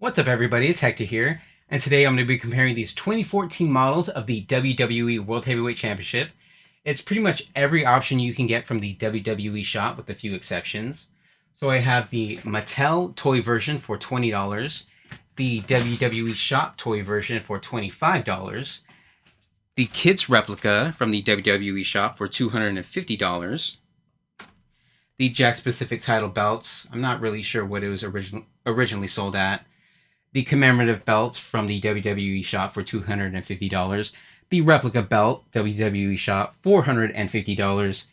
What's up, everybody? It's Hector here, and today I'm going to be comparing these 2014 models of the WWE World Heavyweight Championship. It's pretty much every option you can get from the WWE shop, with a few exceptions. So I have the Mattel Toy version for $20, the WWE Shop Toy version for $25, the Kids Replica from the WWE shop for $250, the Jakks Pacific title belts. I'm not really sure what it was originally sold at. The Commemorative Belt from the WWE shop for $250, the Replica Belt, WWE shop, $450,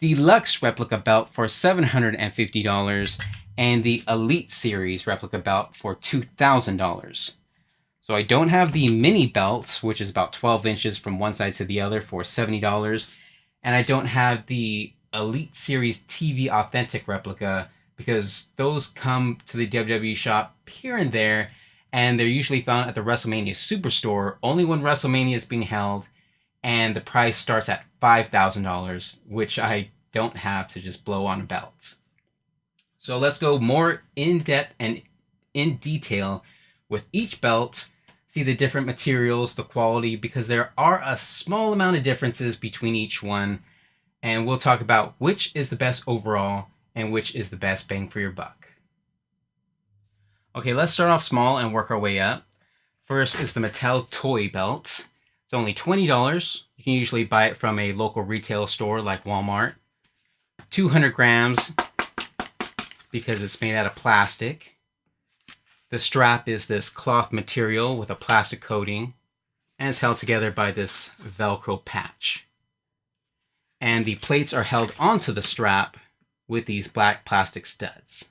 Deluxe Replica Belt for $750, and the Elite Series Replica Belt for $2,000. So I don't have the mini belts, which is about 12 inches from one side to the other, for $70, and I don't have the Elite Series TV Authentic Replica because those come to the WWE shop here and there, and they're usually found at the WrestleMania Superstore only when WrestleMania is being held, and the price starts at $5,000, which I don't have to just blow on a belt. So let's go more in depth and in detail with each belt, see the different materials, the quality, because there are a small amount of differences between each one, and we'll talk about which is the best overall and which is the best bang for your buck. Okay, let's start off small and work our way up. First is the Mattel Toy Belt. It's only $20. You can usually buy it from a local retail store like Walmart. 200 grams because it's made out of plastic. The strap is this cloth material with a plastic coating, and it's held together by this Velcro patch. And the plates are held onto the strap with these black plastic studs.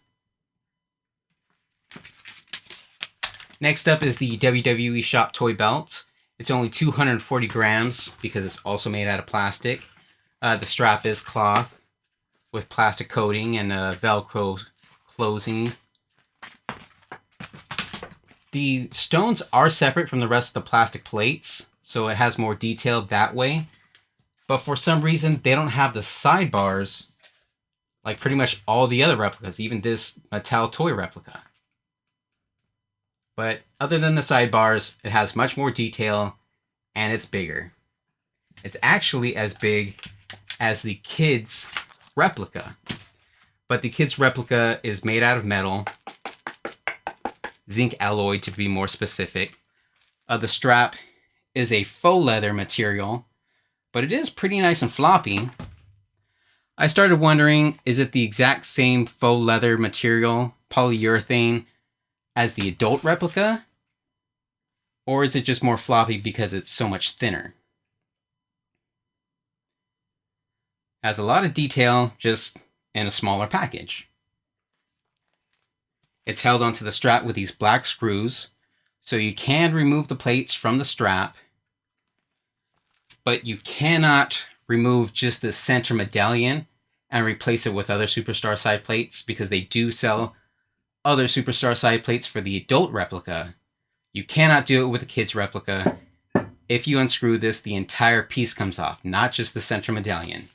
Next up is the WWE Shop Toy Belt. It's only 240 grams because it's also made out of plastic. The strap is cloth with plastic coating and a Velcro closing. The stones are separate from the rest of the plastic plates, so it has more detail that way. But for some reason, they don't have the sidebars like pretty much all the other replicas, even this Mattel Toy Replica. But other than the sidebars, it has much more detail, and it's bigger. It's actually as big as the Kids Replica. But the Kids Replica is made out of metal, zinc alloy to be more specific. The strap is a faux leather material, but it is pretty nice and floppy. I started wondering, is it the exact same faux leather material, polyurethane, as the adult replica? Or is it just more floppy because it's so much thinner? Has a lot of detail, just in a smaller package. It's held onto the strap with these black screws, so you can remove the plates from the strap, but you cannot remove just the center medallion and replace it with other Superstar side plates, because they do sell other Superstar side plates for the adult replica. You cannot do it with the Kids Replica. If you unscrew this, the entire piece comes off, not just the center medallion.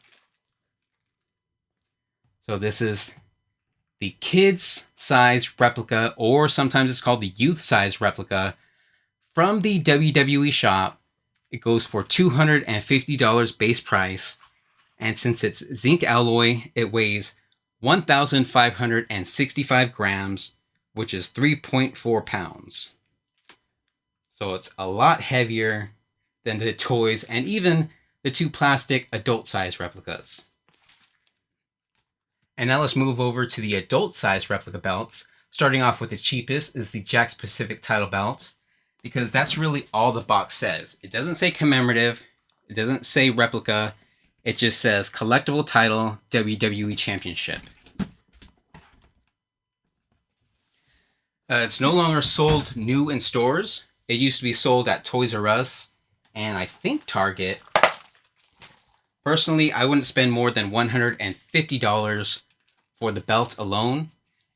So this is the Kids Size Replica, or sometimes it's called the Youth Size Replica, from the WWE shop. It goes for $250 base price, and since it's zinc alloy, it weighs 1,565 grams, which is 3.4 pounds. So it's a lot heavier than the toys and even the two plastic adult size replicas. And now let's move over to the adult size replica belts. Starting off with the cheapest is the Jakks Pacific title belt, because that's really all the box says. It doesn't say commemorative, it doesn't say replica, it just says collectible title WWE Championship. It's no longer sold new in stores. It used to be sold at Toys R Us and I think Target. Personally, I wouldn't spend more than $150 for the belt alone.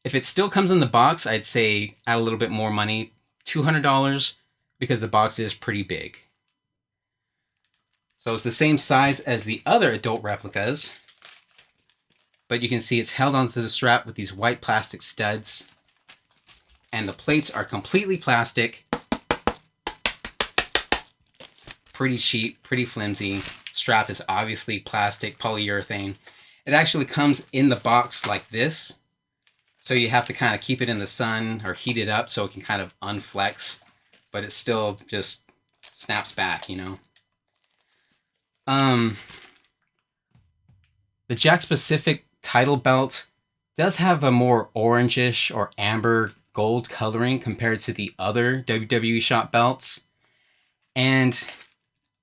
If it still comes in the box, I'd say add a little bit more money, $200, because the box is pretty big. So it's the same size as the other adult replicas, but you can see it's held onto the strap with these white plastic studs. And the plates are completely plastic. Pretty cheap, pretty flimsy. Strap is obviously plastic, polyurethane. It actually comes in the box like this. So you have to kind of keep it in the sun or heat it up so it can kind of unflex. But it still just snaps back, you know. The Jakks Pacific title belt does have a more orangish or amber gold coloring compared to the other WWE Shop belts. And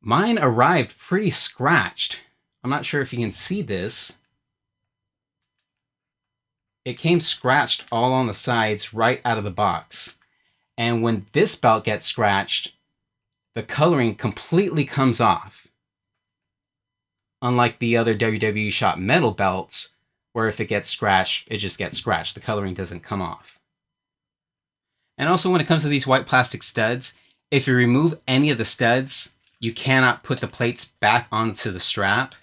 mine arrived pretty scratched. I'm not sure if you can see this. It came scratched all on the sides right out of the box. And when this belt gets scratched, the coloring completely comes off. Unlike the other WWE Shop metal belts, where if it gets scratched, it just gets scratched. The coloring doesn't come off. And also when it comes to these white plastic studs, if you remove any of the studs, you cannot put the plates back onto the strap.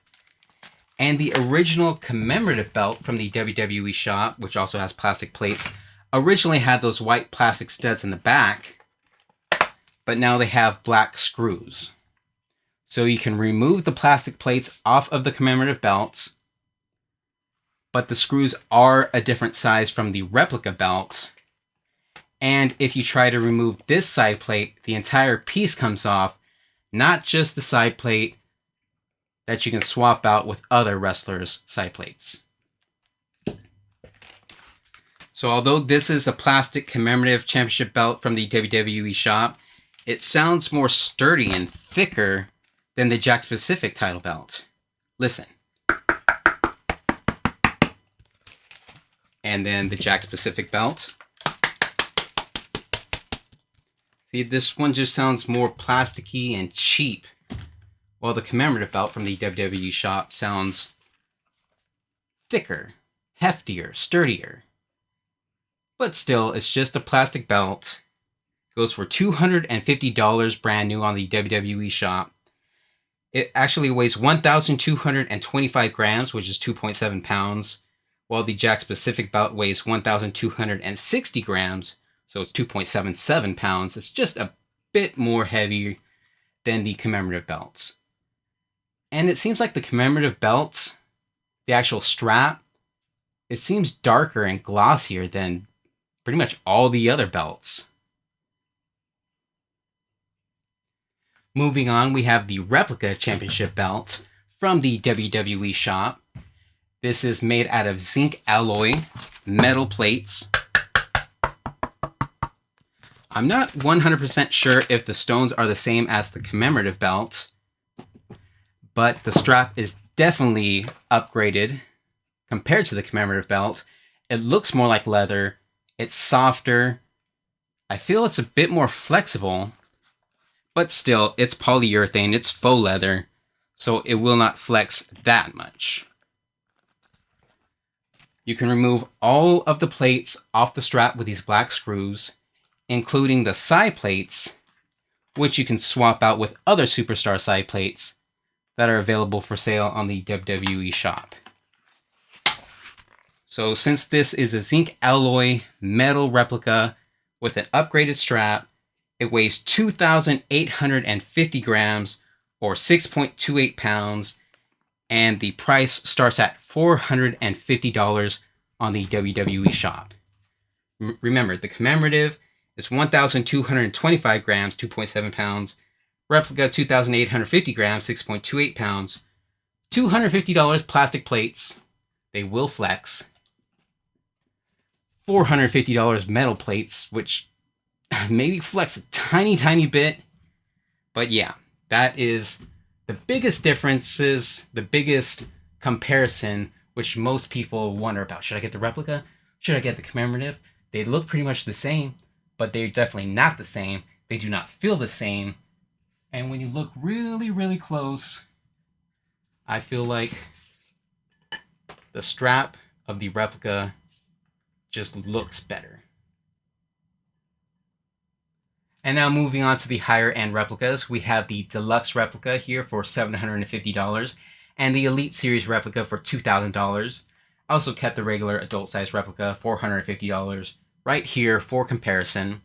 And the original commemorative belt from the WWE Shop, which also has plastic plates, originally had those white plastic studs in the back, but now they have black screws. So you can remove the plastic plates off of the commemorative belts, but the screws are a different size from the replica belt. And if you try to remove this side plate, the entire piece comes off, not just the side plate that you can swap out with other wrestlers' side plates. So although this is a plastic commemorative championship belt from the WWE Shop, it sounds more sturdy and thicker than the Jakks Pacific title belt. Listen. And then the Jakks Pacific belt. See, this one just sounds more plasticky and cheap, while the commemorative belt from the WWE Shop sounds thicker, heftier, sturdier. But still, it's just a plastic belt. It goes for $250 brand new on the WWE Shop. It actually weighs 1,225 grams, which is 2.7 pounds, while the Jakks Pacific belt weighs 1,260 grams, so it's 2.77 pounds. It's just a bit more heavy than the commemorative belts. And it seems like the commemorative belt, the actual strap, it seems darker and glossier than pretty much all the other belts. Moving on, we have the Replica Championship belt from the WWE Shop. This is made out of zinc alloy metal plates. I'm not 100% sure if the stones are the same as the commemorative belt, but the strap is definitely upgraded compared to the commemorative belt. It looks more like leather. It's softer. I feel it's a bit more flexible, but still, it's polyurethane, it's faux leather, so it will not flex that much. You can remove all of the plates off the strap with these black screws, including the side plates, which you can swap out with other superstar side plates that are available for sale on the WWE Shop. So since this is a zinc alloy metal replica with an upgraded strap, it weighs 2,850 grams or 6.28 pounds, and the price starts at $450 on the WWE Shop. Remember, the commemorative is 1,225 grams, 2.7 pounds. Replica, 2,850 grams, 6.28 pounds. $250 plastic plates. They will flex. $450 metal plates, which maybe flex a tiny bit. But yeah, that is the biggest differences, the biggest comparison, which most people wonder about. Should I get the replica? Should I get the commemorative? They look pretty much the same, but they're definitely not the same. They do not feel the same. And when you look really close, I feel like the strap of the replica just looks better. And now moving on to the higher end replicas, we have the Deluxe replica here for $750 and the Elite Series replica for $2,000. I also kept the regular adult size replica, $450, right here for comparison.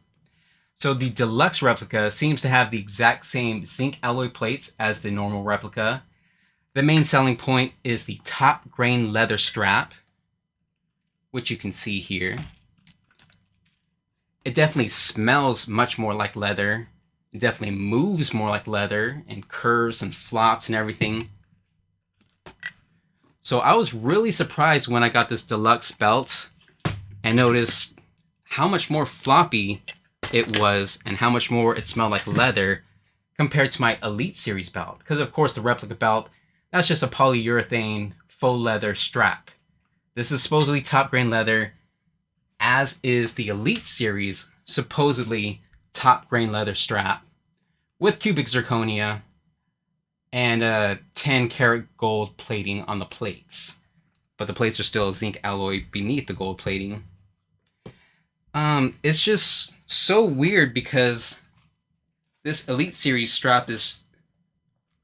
So the Deluxe replica seems to have the exact same zinc alloy plates as the normal replica. The main selling point is the top grain leather strap, which you can see here. It definitely smells much more like leather. It definitely moves more like leather and curves and flops and everything. So I was really surprised when I got this Deluxe belt and noticed how much more floppy it was and how much more it smelled like leather compared to my Elite Series belt. Because of course the replica belt, that's just a polyurethane faux leather strap. This is supposedly top grain leather, as is the Elite Series supposedly top grain leather strap with cubic zirconia and 10 karat gold plating on the plates. But the plates are still zinc alloy beneath the gold plating. It's just so weird because this Elite Series strap is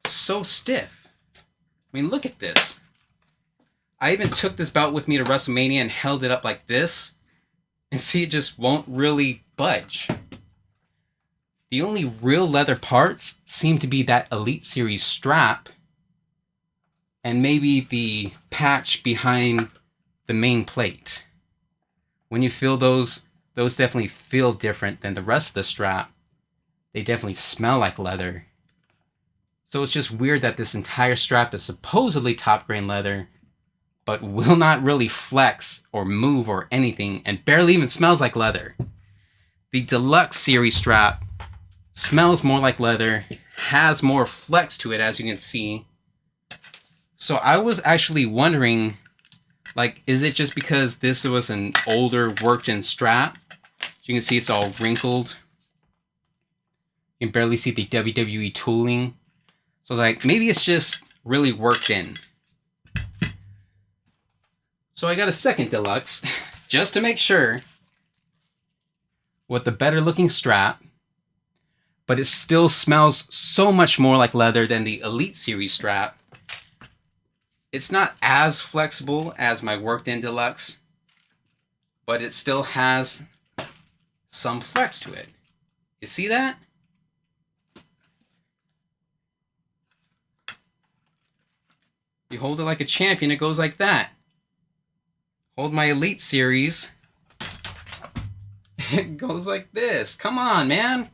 so stiff. I mean, look at this. I even took this belt with me to WrestleMania and held it up like this, and see, it just won't really budge. The only real leather parts seem to be that Elite Series strap and maybe the patch behind the main plate. When you feel those definitely feel different than the rest of the strap. They definitely smell like leather. So it's just weird that this entire strap is supposedly top grain leather, but will not really flex or move or anything, and barely even smells like leather. The Deluxe Series strap smells more like leather, has more flex to it, as you can see. So I was actually wondering, like, is it just because this was an older, worked-in strap? You can see it's all wrinkled. You can barely see the WWE tooling. So, like, maybe it's just really worked in. So I got a second Deluxe, just to make sure, with the better looking strap, but it still smells so much more like leather than the Elite Series strap. It's not as flexible as my worked-in Deluxe, but it still has some flex to it. You see that? You hold it like a champion, it goes like that. Hold my Elite Series, it goes like this. Come on, man.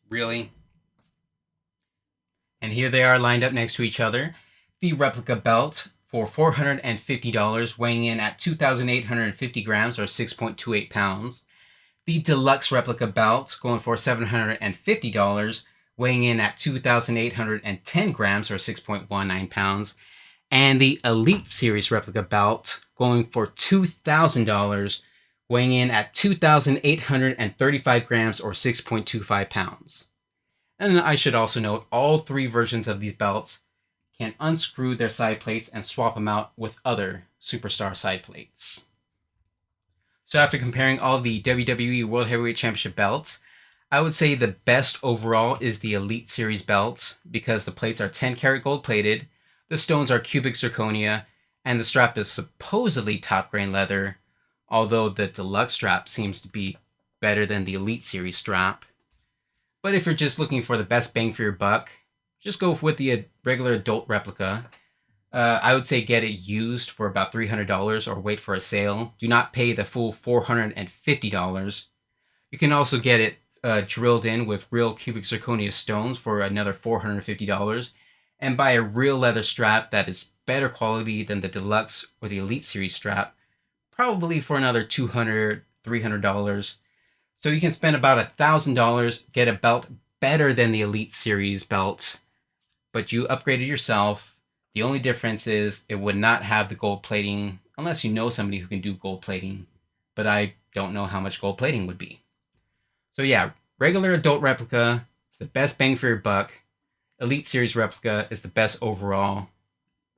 Really? And here they are lined up next to each other. The replica belt for $450, weighing in at 2,850 grams or 6.28 pounds. The Deluxe replica belt going for $750, weighing in at 2,810 grams or 6.19 pounds. And the Elite Series replica belt going for $2,000, weighing in at 2,835 grams or 6.25 pounds. And I should also note, all three versions of these belts can unscrew their side plates and swap them out with other Superstar side plates. So after comparing all the WWE World Heavyweight Championship belts, I would say the best overall is the Elite Series belt because the plates are 10 karat gold plated, the stones are cubic zirconia, and the strap is supposedly top grain leather, although the Deluxe strap seems to be better than the Elite Series strap. But if you're just looking for the best bang for your buck, just go with the regular adult replica. I would say get it used for about $300 or wait for a sale. Do not pay the full $450. You can also get it drilled in with real cubic zirconia stones for another $450, and buy a real leather strap that is better quality than the Deluxe or the Elite Series strap, probably for another $200, $300. So you can spend about $1,000, get a belt better than the Elite Series belt, but you upgraded yourself. The only difference is it would not have the gold plating, unless you know somebody who can do gold plating, but I don't know how much gold plating would be. So yeah, regular adult replica is the best bang for your buck. Elite Series replica is the best overall,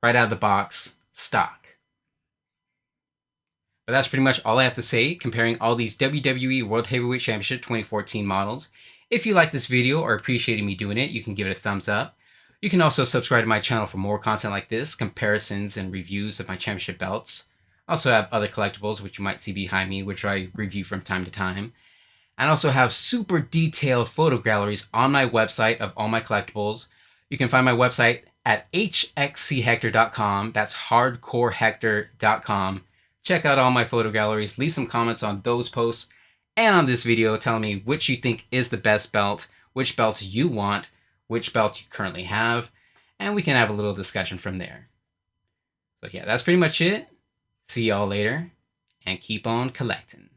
right out of the box, stock. But that's pretty much all I have to say comparing all these WWE World Heavyweight Championship 2014 models. If you like this video or appreciated me doing it, you can give it a thumbs up. You can also subscribe to my channel for more content like this, comparisons and reviews of my championship belts. I also have other collectibles, which you might see behind me, which I review from time to time. I also have super detailed photo galleries on my website of all my collectibles. You can find my website at hxchector.com. That's hardcorehector.com. Check out all my photo galleries. Leave some comments on those posts and on this video telling me which you think is the best belt, which belt you want, which belt you currently have, and we can have a little discussion from there. So yeah, that's pretty much it. See y'all later, and keep on collecting.